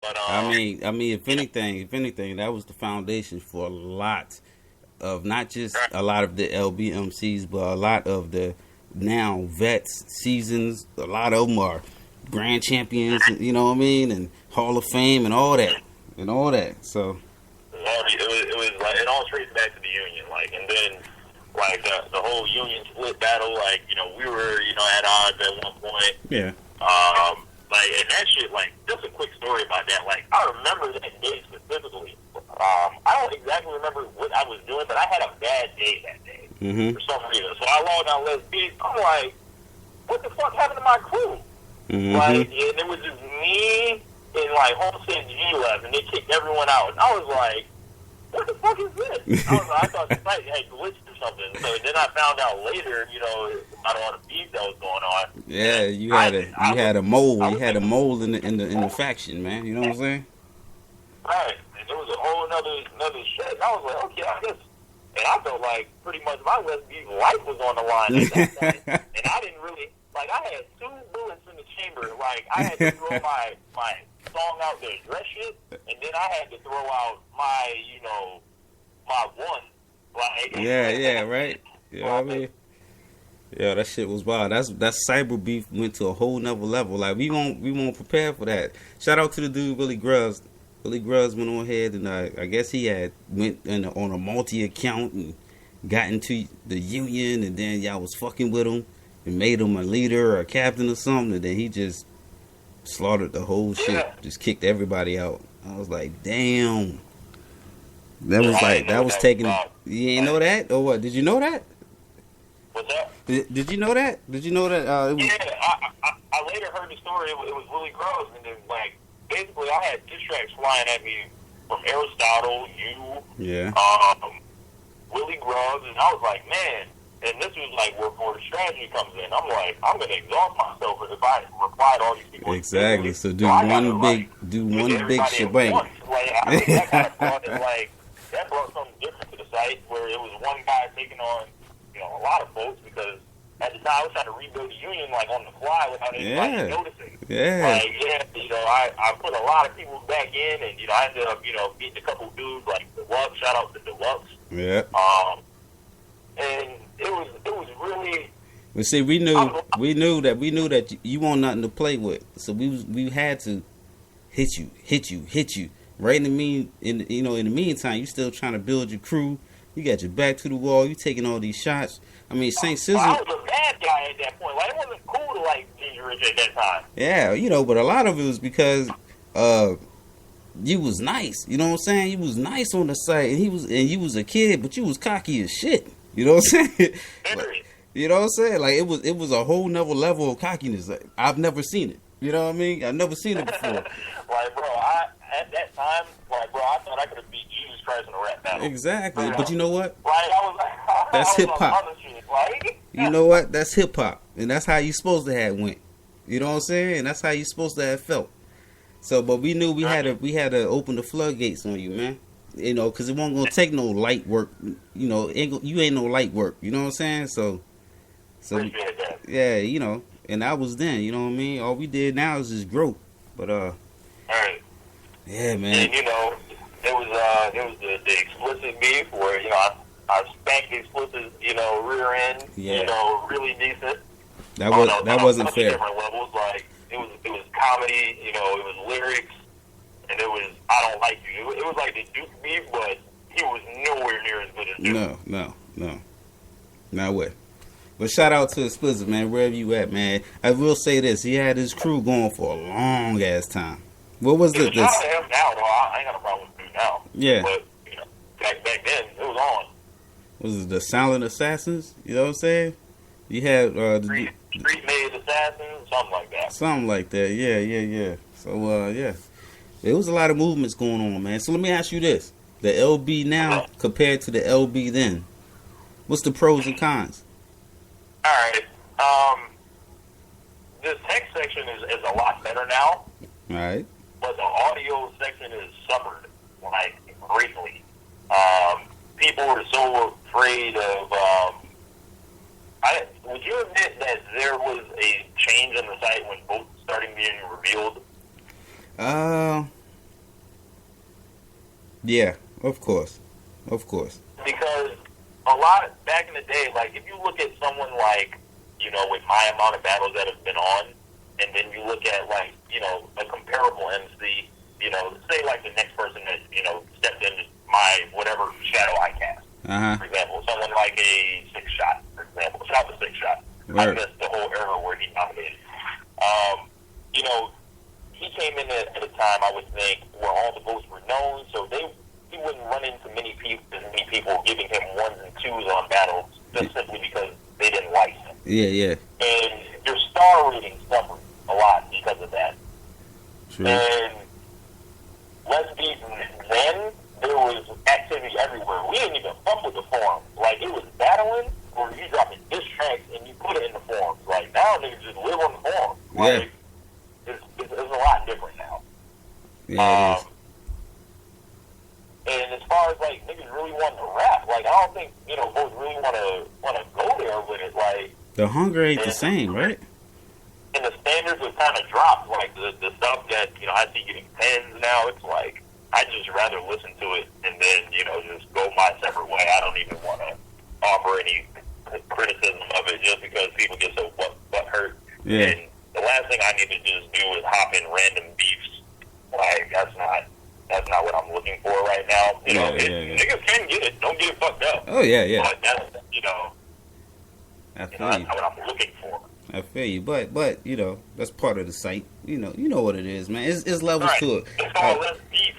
But I mean, if anything, that was the foundation for a lot of not just a lot of the LBMCs, but a lot of the now vets, seasons. A lot of them are grand champions, you know what I mean, and Hall of Fame and all that, So it was like it all traces back to the Union, like, and then like the whole Union split battle, like, you know, we were, you know, at odds at one point. Yeah. Like, and that shit, like, just a quick story about that. Like, I remember that day specifically. I don't exactly remember what I was doing, but I had a bad day that day for some reason. So I logged on Let's Beat. I'm like, what the fuck happened to my crew? Like, and it was just me and like Homestead G left, and they kicked everyone out. And I was like, what the fuck is this? I thought the site had glitched or something. So then I found out later, you know, about all the beef that was going on. Yeah, you had a mole in the faction, man. You know what I'm saying? Right. And there was a whole another shit. And I was like, okay, I guess. And I felt like pretty much my West Beef life was on the line at that point. And I didn't really, like, I had 2 bullets in the chamber. Like, I had to throw my song out there, dress shit, and then I had to throw out my, you know, my one. Like, yeah, right. You know what I mean? Yeah, that shit was wild. That's cyber beef went to a whole nother level. Like, we won't prepare for that. Shout out to the dude Willie Grubbs. Willie Grubbs went on ahead and I guess he had went on a multi account and got into the Union, and then y'all was fucking with him and made him a leader or a captain or something, and then he just slaughtered the whole shit. Just kicked everybody out. I was like, damn. That was taking. You ain't know that, or what? Did you know that? What's that? Did you know that? Did you know that? It was, I later heard the story. It was Willie Groves, and then like basically I had diss tracks flying at me from Aristotle, Willie Groves, and I was like, man. And this was like where the strategy comes in. I'm like, I'm gonna exhaust myself if I reply to all these people. Exactly. So do one big shebang. Like, I think that kind of brought it, like, that brought something different to the site where it was one guy taking on, you know, a lot of folks, because at the time I was trying to rebuild the Union like on the fly without anybody noticing. Yeah. Like, you know, I put a lot of people back in, and you know, I ended up, you know, beating a couple dudes like Deluxe. Shout out to Deluxe. Yeah. And it was really. But see, we knew that you want nothing to play with, so we had to hit you. Right in the meantime, you still trying to build your crew. You got your back to the wall. You taking all these shots. I mean, St. Scissor. I was a bad guy at that point. Like, it wasn't cool to like Ginger Rich at that time. Yeah, you know, but a lot of it was because you was nice. You know what I'm saying? You was nice on the site, and you was a kid, but you was cocky as shit. You know what I'm saying? Like, you know what I'm saying? Like, it was a whole nother level of cockiness. Like, I've never seen it. You know what I mean? I've never seen it before. Like, bro, at that time, like, bro, I thought I could have beat Jesus Christ in a rap battle. Exactly. But you know what? Like, I was like, that's hip hop. Like, you know what? That's hip hop, and that's how you supposed to have went. You know what I'm saying? And that's how you supposed to have felt. So, but we knew we had to open the floodgates on you, man. You know, because it wasn't gonna take no light work. You know, you ain't no light work. You know what I'm saying? So yeah, you know, and that was then. You know what I mean? All we did now is just grow. But right. Yeah, man. And you know, there was the explicit beef where, you know, I spanked the explicit, you know, rear end, you know, really decent. That wasn't fair. Different levels, like it was comedy, you know, it was lyrics, and it was I don't like you. It was like the Duke beef, but he was nowhere near as good as Duke. No, not way. But shout out to Explicit, man, wherever you at, man. I will say this: he had his crew going for a long ass time. What was this? Now, though, I ain't got a problem with it now. Yeah. But you know, back then it was on. Was it the Silent Assassins? You know what I'm saying? You had Street Made Assassins, something like that. Something like that. Yeah. So yeah, there was a lot of movements going on, man. So let me ask you this: the LB now compared to the LB then, what's the pros and cons? All right. The text section is a lot better now. All right. But the audio section is suffered, like, greatly. People were so afraid of... would you admit that there was a change in the site when votes started being revealed? Yeah, of course. Because a lot back in the day, like if you look at someone like, with my amount of battles that have been on, and then you look at like, a comparable MC, say like the next person that, stepped into my whatever shadow I cast. For example, someone like a Six Shot, for example. Shout out to Six Shot. I missed the whole era where he dominated. He came in at a time, I would think, where all the votes were known, so he wouldn't run into many people giving him ones and twos on battles just simply because they didn't like him. Yeah. And your star rating suffered a lot because of that. True. And let's be then, there was activity everywhere. We didn't even fuck with the forums. Like, it was battling, or you dropping diss tracks and you put it in the forums. Like, now niggas just live on the forums. Like, it's a lot different now. Yeah, it is. And as far as like niggas really wanting to rap, like I don't think folks really want to go there with it. Like the hunger ain't the same, right? And the standards have kind of dropped. Like the stuff that I see getting pens now. It's like I just rather listen to it and then just go my separate way. I don't even want to offer any criticism of it just because people get so butt hurt. Yeah. And the last thing I need to just do is hop in random beefs. Like that's not what I'm looking for right now. Niggas can get it. Don't get it fucked up. Oh yeah. But that's that's not what I'm looking for. I feel you, but that's part of the site. You know what it is, man. It's levels to it. It's all less beef,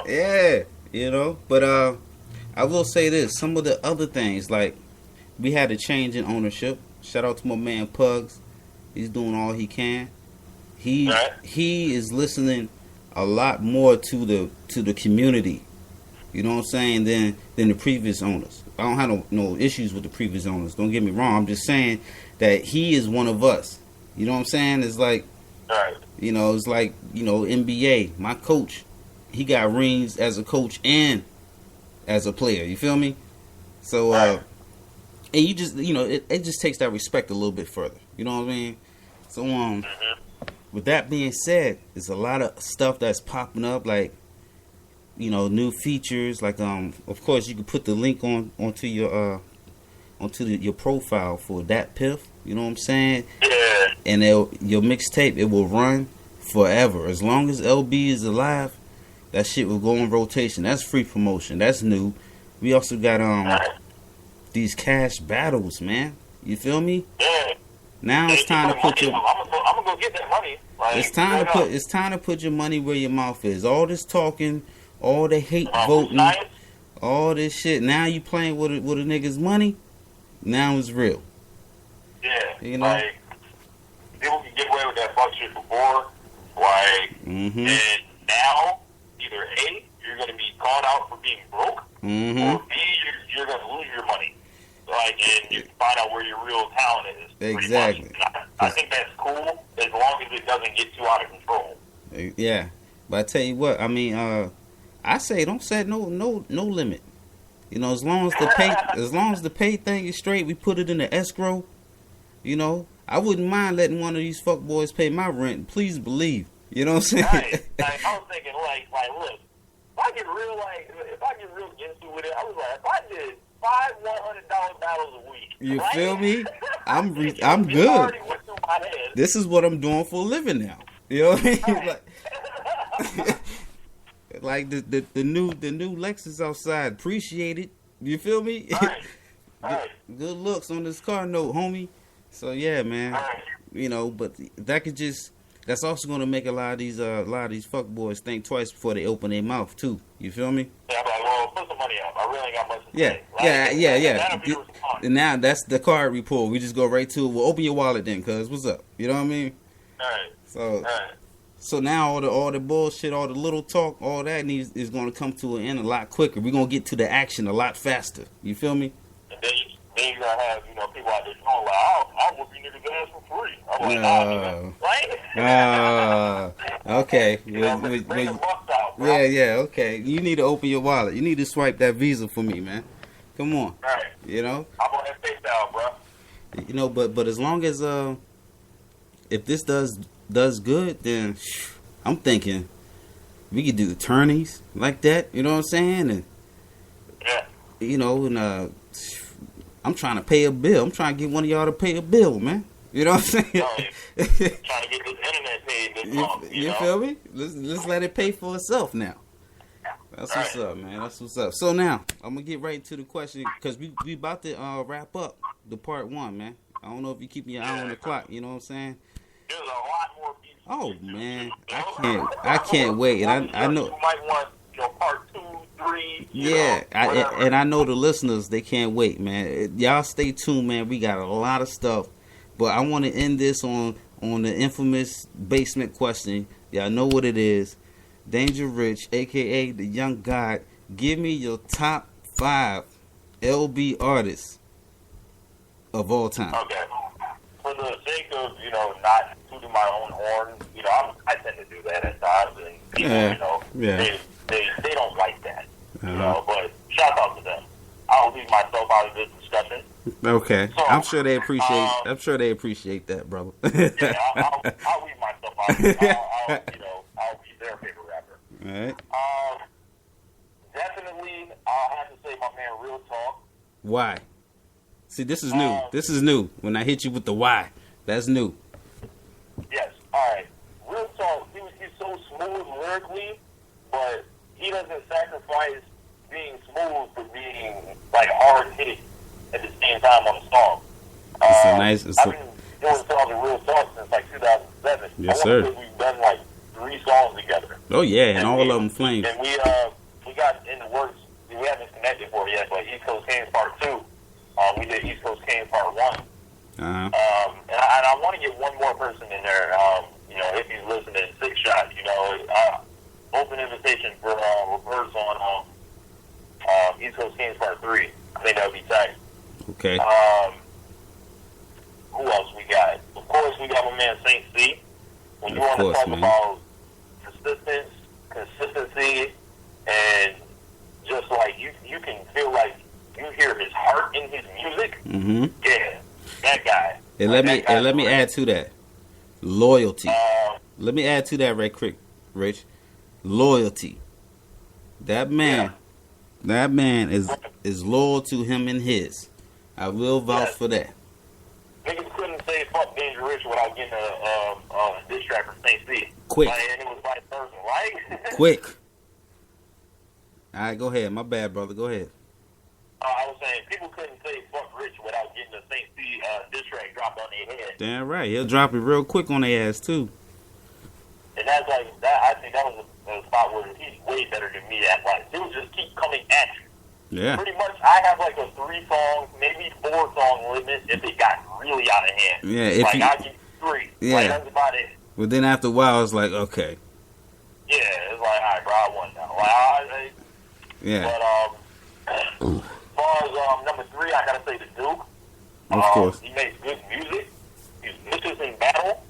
Yeah, But I will say this: some of the other things, like we had a change in ownership. Shout out to my man Pugs. He's doing all he can. He is listening a lot more to the community. You know what I'm saying? Than the previous owners. I don't have no issues with the previous owners. Don't get me wrong. I'm just saying that he is one of us. You know what I'm saying? It's like, it's like, NBA. My coach, he got rings as a coach and as a player. You feel me? So, and you just, it just takes that respect a little bit further. You know what I mean? So, with that being said, there's a lot of stuff that's popping up, like, new features. Like, of course, you can put the link onto your your profile for that Piff. You know what I'm saying? Yeah. And your mixtape, it will run forever as long as LB is alive. That shit will go on rotation. That's free promotion. That's new. We also got these cash battles, man. You feel me? Yeah. Now it's time to put your. I'm gonna go get that money. Like, it's time to put your money where your mouth is. All this talking, all the hate voting, all this shit. Now you playing with a nigga's money. Now it's real. Yeah. Like people can get away with that fuck shit before. Like, and now either A, you're gonna be called out for being broke, or B, you're gonna lose your money. Like, and you find out where your real talent is. Exactly. I think that's cool as long as it doesn't get too out of control. Yeah, but I tell you what, I mean, I say don't set no limit. As long as the pay thing is straight, we put it in the escrow. I wouldn't mind letting one of these fuck boys pay my rent. Please believe. You know what I'm saying? Right. Like, I was thinking, like, look, if I get real into it, I was like, if I did 5 $100 battles a week. You right? feel me? I'm good. Went through my head. This is what I'm doing for a living now. You know what I mean? Right. Like the new Lexus outside. Appreciate it. You feel me? Right. Good looks on this car note, homie. So yeah, man. Right. But that's also gonna make a lot of these fuck boys think twice before they open their mouth too. You feel me? Yeah, I'm like, well, put some money up. I really ain't got much to Yeah, say. yeah. And now that's the card report. We just go right to it. Well, open your wallet then, cuz what's up? You know what I mean? All right. So now all the bullshit, all the little talk, all that is going to come to an end a lot quicker. We're going to get to the action a lot faster. You feel me? And then you're going to have, people out there going like, I'll whoop you niggas ass for free. I'm like, right? Okay. Bring the bucks out, bro. Yeah, okay. You need to open your wallet. You need to swipe that Visa for me, man. Come on. Right. I'm on that PayPal, bro. But as long as, if this does good, then I'm thinking We could do attorneys like that. You know what I'm saying? And Yeah. you know, and I'm trying to pay a bill. I'm trying to get one of y'all to pay a bill, man. You know what I'm saying? Trying to get this internet paid this month. You feel me? Let's let it pay for itself now. That's what's up, man. That's what's up. So now I'm gonna get right into the question because we about to wrap up the part 1, man. I don't know if you keep your eye on the clock. You know what I'm saying? There's a lot more pieces. Oh man, I can't wait. And I know you might want part 2, 3. Yeah, I know the listeners, they can't wait, man. Y'all stay tuned, man. We got a lot of stuff, but I want to end this on the infamous basement question. Y'all know what it is. Danger Rich, aka the Young God, give me your top 5 LB artists of all time. Okay. For the sake of not tooting my own horn, I tend to do that at times, and people, they don't like that, But shout out to them. I'll leave myself out of this discussion. Okay, so, I'm sure they appreciate. I'm sure they appreciate that, brother. Yeah, I'll leave myself out of it. I'll be their favorite rapper. All right. Definitely, I'll have to say my man Real Talk. Why? See, this is new. This is new. When I hit you with the why, that's new. Yes. All right. Real Talk. He's so smooth lyrically, but he doesn't sacrifice being smooth for being hard hitting at the same time on the song. I've been doing songs with Real Talk since 2007. Yes, sir. We've done 3 songs together. Oh yeah, and all of them flames. And we got in the works. We haven't connected for it yet, but East Coast Kings Part 2. We did East Coast Kings Part 1. And I want to get one more person in there. If he's listening, 6 Shot. Open invitation for reverse on East Coast Kings Part 3. I think that would be tight. Okay. Who else we got? Of course, we got my man Saint C. When you want to talk about persistence, consistency, and just you can feel you hear his heart in his music. Mm-hmm. Yeah, that guy. And let me add to that loyalty. Let me add to that right quick, Rich. Loyalty. That man is loyal to him and his. I will vouch for that. Niggas couldn't say fuck Danger Rich without getting a diss track from St. C. Quick. And it was vice versa, right? Quick. All right, go ahead. My bad, brother. Go ahead. I was saying, people couldn't say fuck Rich without getting a St. C diss track dropped on their head. Damn right. He'll drop it real quick on their ass, too. And that's that. I think that was a spot where he's way better than me at he'll just keep coming at you. Yeah. Pretty much, I have a 3-song, maybe 4-song limit if it got really out of hand. Yeah, if I get 3. Yeah. That's about it. But then after a while, it's okay. Yeah, it's all right, bro, I won now. Yeah. But as far as number 3, I gotta say the Duke. Of course. He makes good music. He's vicious in battle,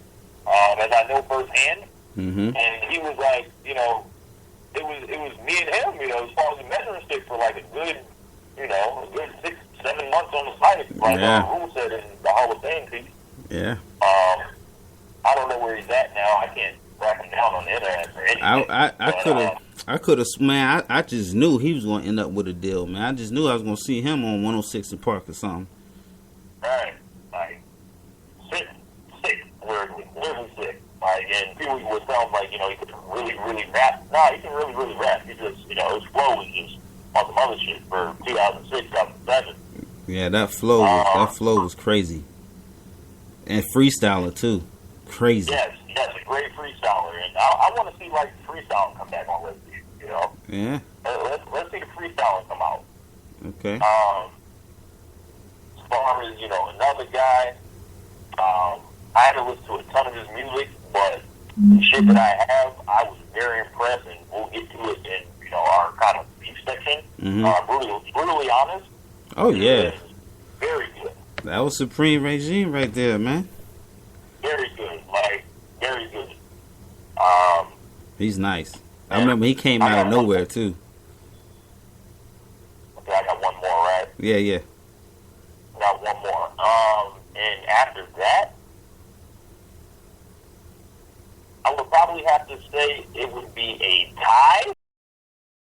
as I know firsthand. Mm-hmm. And he was it was me and him, as far as the measuring stick for a good 6-7 months on the site, Rule said in the Hall of Fame piece. Yeah. I don't know where he's at now. I can't track him down on the internet or anything. I could have, man. I just knew he was going to end up with a deal, man. I just knew I was going to see him on 106 in Park or something. Right, sick, literally sick. And people would tell him he could really, really rap. No, he can really, really rap. He just, his flow was just on some other shit for 2006, 2007. Yeah, that flow was crazy. And freestyler too, crazy. Yes, a great freestyler, and I want to see freestyling come back on Leslie. Yeah. Let's see the freestyling come out. Okay. As far as another guy, I haven't listened to a ton of his music, but the shit that I have, I was very impressed, and we'll get to it in our kind of beef section. Mm-hmm. Brutally honest. Oh yeah. Very good. That was Supreme Regime right there, man. Very good, very good. He's nice. I remember he came out of nowhere too. Okay, I got one more, right? Yeah. I got one more. And after that, I would probably probably have to say it would be a tie.